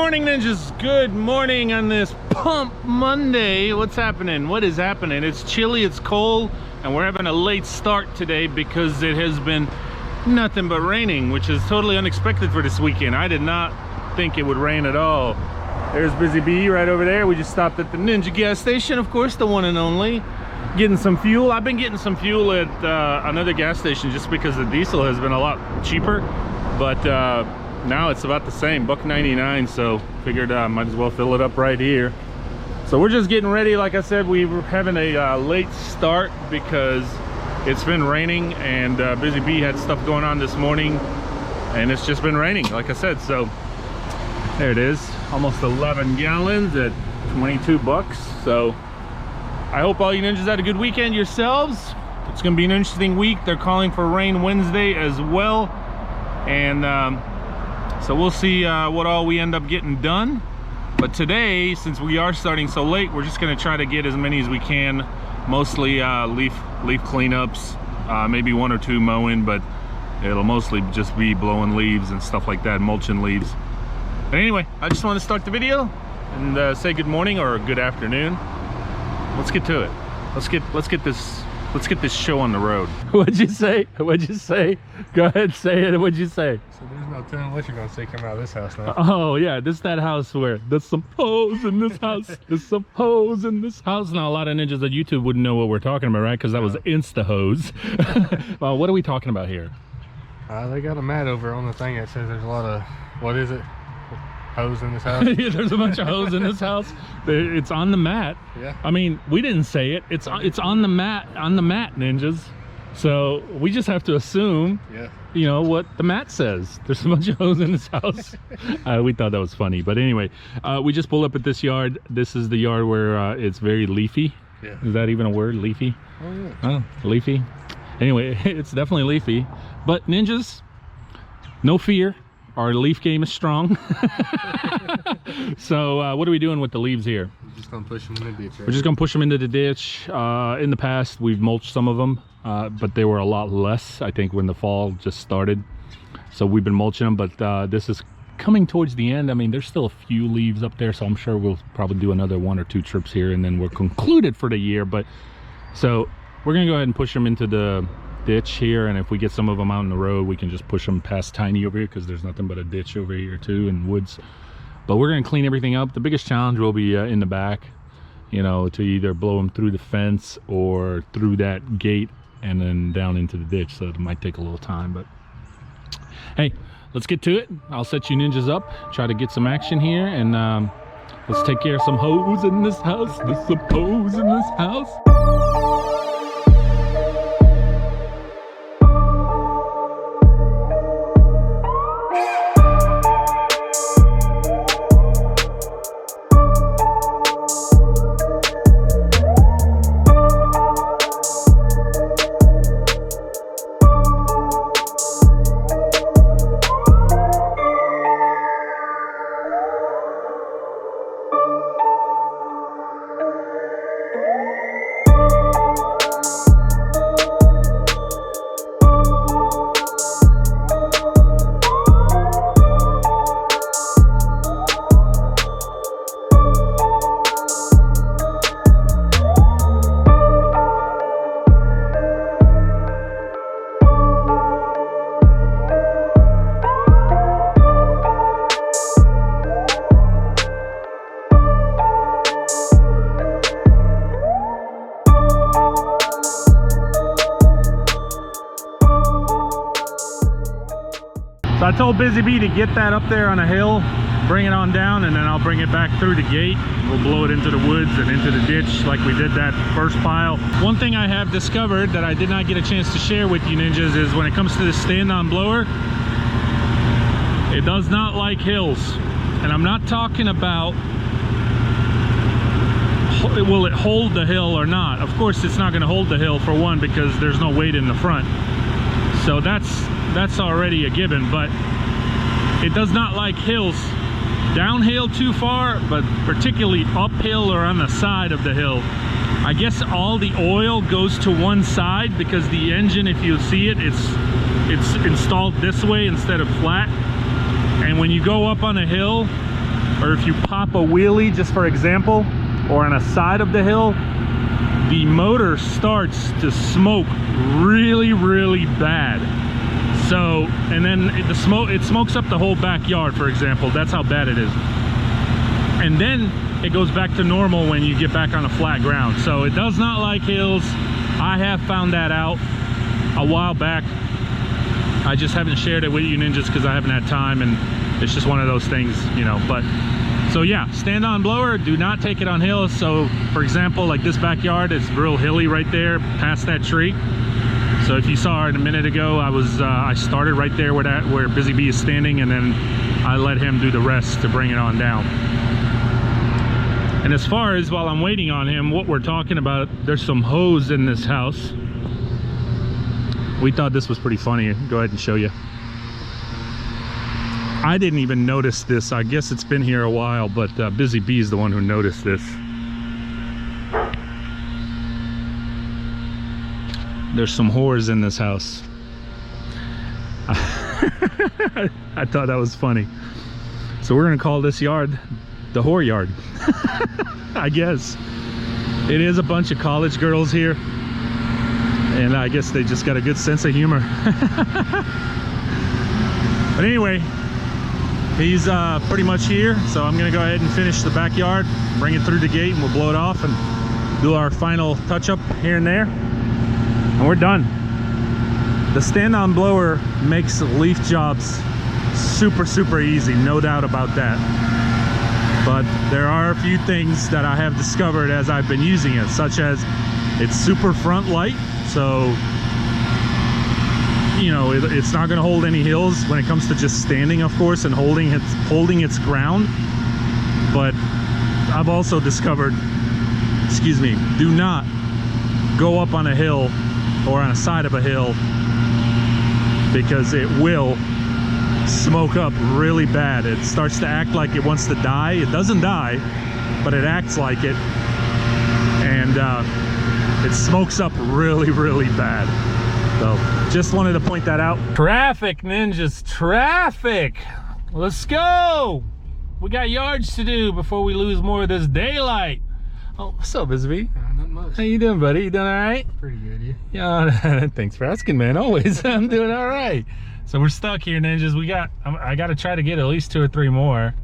morning, ninjas. Good morning on this Pump Monday. What's happening? What is happening? It's chilly, it's cold, and we're having a late start today because it has been nothing but raining, which is totally unexpected for this weekend. I did not think it would rain at all. There's Busy Bee right over there. We just stopped at the Ninja gas station, of course, the one and only. Getting some fuel. I've been getting some fuel at another gas station just because the diesel has been a lot cheaper, but now it's about the same, $1.99, so figured I might as well fill it up right here. So we're just getting ready. Like I said, we were having a late start because it's been raining, and Busy Bee had stuff going on this morning, and it's just been raining, like I said. So there it is, almost 11 gallons at 22 bucks. So I hope all you ninjas had a good weekend yourselves. It's gonna be an interesting week. They're calling for rain Wednesday as well, and so we'll see what all we end up getting done. But today, since we are starting so late, we're just gonna try to get as many as we can. Mostly leaf cleanups, maybe one or two mowing, but it'll mostly just be blowing leaves and stuff like that, mulching leaves. But anyway, I just want to start the video and say good morning or good afternoon. Let's get to it. Let's get this show on the road. What'd you say? What'd you say? Go ahead, say it. What'd you say? So there's no telling what you're gonna say coming out of this house now. Oh yeah, this is that house where there's some hoes in this house. There's some hoes in this house. Now a lot of ninjas on YouTube wouldn't know what we're talking about, right? Because that was Insta hose. Well, what are we talking about here? They got a mat over on the thing that says there's a lot of, what is it? Hose in this house. Yeah, there's a bunch of hose in this house. It's on the mat. Yeah. I mean, we didn't say it. It's on the mat, ninjas. So we just have to assume, yeah, you know what the mat says. There's a bunch of hose in this house. We thought that was funny, but anyway, we just pulled up at this yard. This is the yard where it's very leafy. Yeah. Is that even a word, leafy? Oh yeah. Oh, leafy. Anyway, it's definitely leafy. But ninjas, no fear. Our leaf game is strong. So what are we doing with the leaves here? We're just gonna push them in the ditch, right? We're just gonna push them into the ditch. In the past, we've mulched some of them, but they were a lot less, I think, when the fall just started. So we've been mulching them, but this is coming towards the end. I mean, there's still a few leaves up there, so I'm sure we'll probably do another 1 or 2 trips here, and then we're concluded for the year. But so we're gonna go ahead and push them into the ditch here, and if we get some of them out in the road, we can just push them past Tiny over here, because there's nothing but a ditch over here too, and woods. But we're going to clean everything up. The biggest challenge will be in the back, you know, to either blow them through the fence or through that gate and then down into the ditch. So it might take a little time, but hey, let's get to it. I'll set you ninjas up, try to get some action here, and let's take care of some hoes in this house. There's some hoes in this house. So I told Busy Bee to get that up there on a hill, bring it on down, and then I'll bring it back through the gate. We'll blow it into the woods and into the ditch like we did that first pile. One thing I have discovered that I did not get a chance to share with you ninjas is when it comes to the stand-on blower, it does not like hills. And I'm not talking about will it hold the hill or not. Of course it's not going to hold the hill, for one, because there's no weight in the front. So that's already a given, but it does not like hills. Downhill too far, but particularly uphill or on the side of the hill. I guess all the oil goes to one side because the engine, if you see it, it's installed this way instead of flat. And when you go up on a hill or if you pop a wheelie, just for example, or on a side of the hill, the motor starts to smoke really, really bad. So, and then it smokes up the whole backyard, for example. That's how bad it is. And then it goes back to normal when you get back on a flat ground. So it does not like hills. I have found that out a while back. I just haven't shared it with you ninjas because I haven't had time, and it's just one of those things, you know. But so yeah, stand on blower, do not take it on hills. So for example, like this backyard is real hilly right there past that tree. So if you saw it a minute ago, I started right there where Busy Bee is standing, and then I let him do the rest to bring it on down. And as far as while I'm waiting on him, what we're talking about, there's some hose in this house. We thought this was pretty funny. Go ahead and show you. I didn't even notice this. I guess it's been here a while, but Busy Bee is the one who noticed this. There's some whores in this house. I thought that was funny. So we're gonna call this yard the whore yard. I guess. It is a bunch of college girls here. And I guess they just got a good sense of humor. But anyway, he's pretty much here. So I'm gonna go ahead and finish the backyard, bring it through the gate, and we'll blow it off and do our final touch up here and there. And we're done. The stand-on blower makes leaf jobs super, super easy, no doubt about that. But there are a few things that I have discovered as I've been using it, such as it's super front light, so you know it's not going to hold any hills when it comes to just standing, of course, and holding its ground. But I've also discovered, excuse me, do not go up on a hill or on a side of a hill, because it will smoke up really bad. It starts to act like it wants to die. It doesn't die, but it acts like it, and it smokes up really, really bad. So just wanted to point that out. Traffic, ninjas, traffic. Let's go. We got yards to do before we lose more of this daylight. Oh, what's up, Busy Bee? Not much. How you doing, buddy? You doing all right? Pretty good, you? Yeah, thanks for asking, man. Always. I'm doing all right. So we're stuck here, ninjas. I got to try to get at least 2 or 3 more.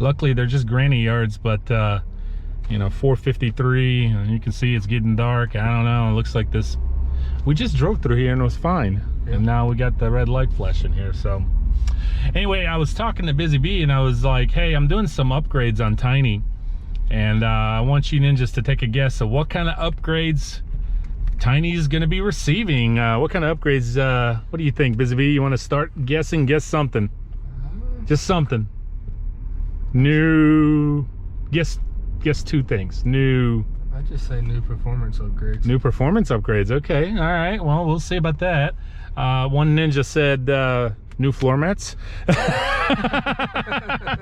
Luckily, they're just granny yards, but you know, 4:53, and you can see it's getting dark. I don't know. It looks like this. We just drove through here and it was fine. Yep. And now we got the red light flashing here. So anyway, I was talking to Busy Bee and I was like, hey, I'm doing some upgrades on Tiny. And I want you ninjas to take a guess of what kind of upgrades Tiny is going to be receiving. What kind of upgrades, what do you think, Busy Bee? You want to start guessing? Guess something. Just something. New. Guess 2 things. New. I'd just say new performance upgrades. New performance upgrades. Okay. All right. Well, we'll see about that. One ninja said new floor mats.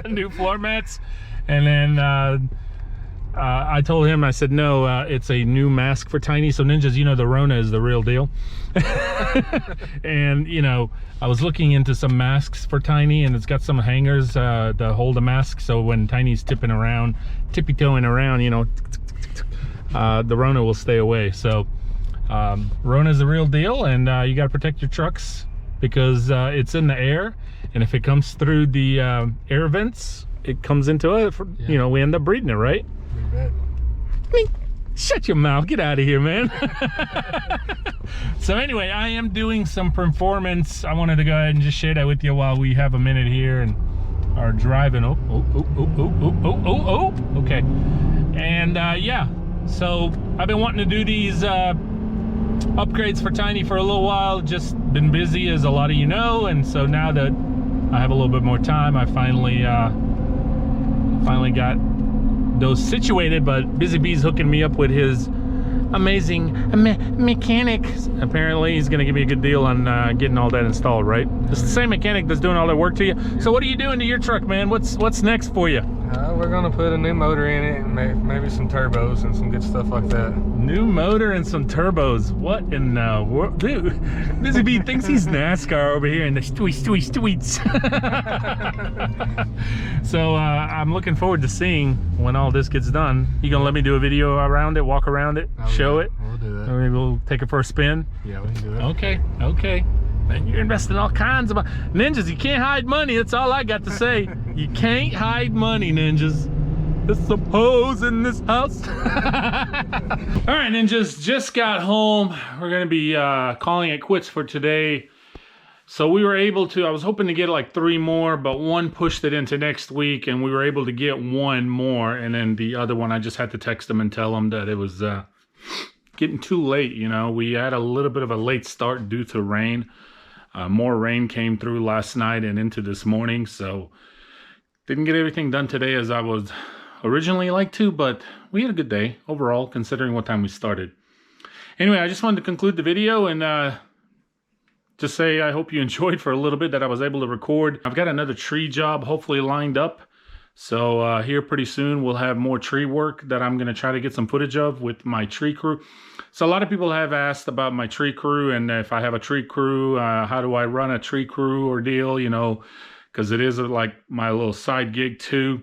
New floor mats. And then I told him, I said, no, it's a new mask for Tiny. So ninjas, you know, the Rona is the real deal. And, you know, I was looking into some masks for Tiny, and it's got some hangers to hold a mask. So when Tiny's tippy-toeing around, you know, the Rona will stay away. So Rona is the real deal, and you got to protect your trucks because it's in the air. And if it comes through the air vents, it comes into it, yeah. You know, we end up breeding it, right? I mean, shut your mouth, get out of here, man. So anyway, I am doing some performance. I wanted to go ahead and just share that with you while we have a minute here and are driving. Okay. And yeah, so I've been wanting to do these upgrades for Tiny for a little while. Just been busy, as a lot of you know, and so now that I have a little bit more time, I finally got those situated. But Busy Bee's hooking me up with his amazing mechanic. Apparently he's gonna give me a good deal on getting all that installed, right? It's the same mechanic that's doing all that work to you. So what are you doing to your truck, man? What's next for you? We're gonna put a new motor in it, and maybe some turbos and some good stuff like that. New motor and some turbos. What in the world? Dude, Busy Bee thinks he's NASCAR over here in the tweets. So I'm looking forward to seeing when all this gets done. You gonna let me do a video around it, walk around it, show it? We'll do that. Or maybe we'll take it for a spin? Yeah, we can do that. Okay, okay. Man, you're investing all kinds of ninjas. You can't hide money. That's all I got to say. You can't hide money, ninjas. There's some hoes in this house. All right, ninjas, just got home. We're gonna be calling it quits for today. So we were able to, I was hoping to get like 3 more, but one pushed it into next week, and we were able to get 1 more. And then the other one, I just had to text them and tell them that it was getting too late. You know, we had a little bit of a late start due to rain. More rain came through last night and into this morning, so didn't get everything done today as I was originally like to, but we had a good day overall considering what time we started. Anyway, I just wanted to conclude the video and just say I hope you enjoyed for a little bit that I was able to record. I've got another tree job hopefully lined up, so here pretty soon we'll have more tree work that I'm going to try to get some footage of with my tree crew. So a lot of people have asked about my tree crew, and if I have a tree crew, how do I run a tree crew or deal, you know, because it is like my little side gig too.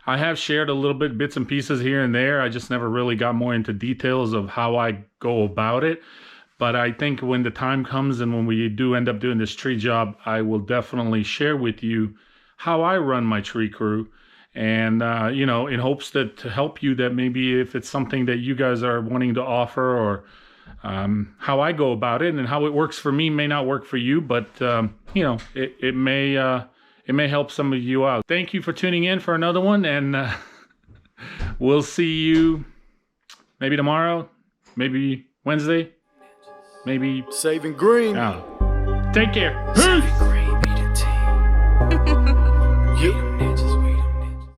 I have shared a little bit, bits and pieces here and there. I just never really got more into details of how I go about it. But I think when the time comes and when we do end up doing this tree job, I will definitely share with you how I run my tree crew. And, you know, in hopes that to help you, that maybe if it's something that you guys are wanting to offer, or how I go about it and how it works for me may not work for you, but, you know, it may help some of you out. Thank you for tuning in for another one, and we'll see you maybe tomorrow, maybe Wednesday, maybe Saving Green. Take care. Peace.